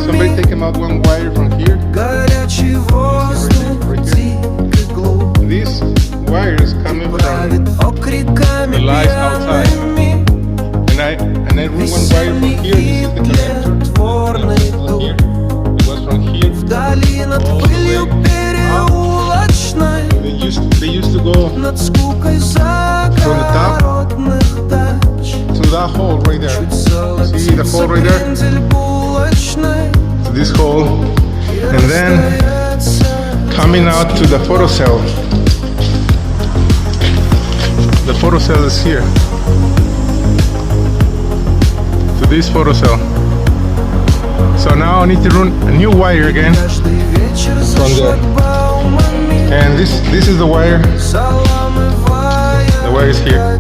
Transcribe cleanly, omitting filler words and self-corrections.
Somebody take him out one wire from here. This wire is coming from the lights outside. And I run one wire from here. This is the connector. Here. It was from here all the way up. They used to go from the top to that hole right there. See the hole right there? To this hole. And then coming out to the photocell. The photocell is here. To this photocell. So now I need to run a new wire again from there. And this is the wire. The wire is here.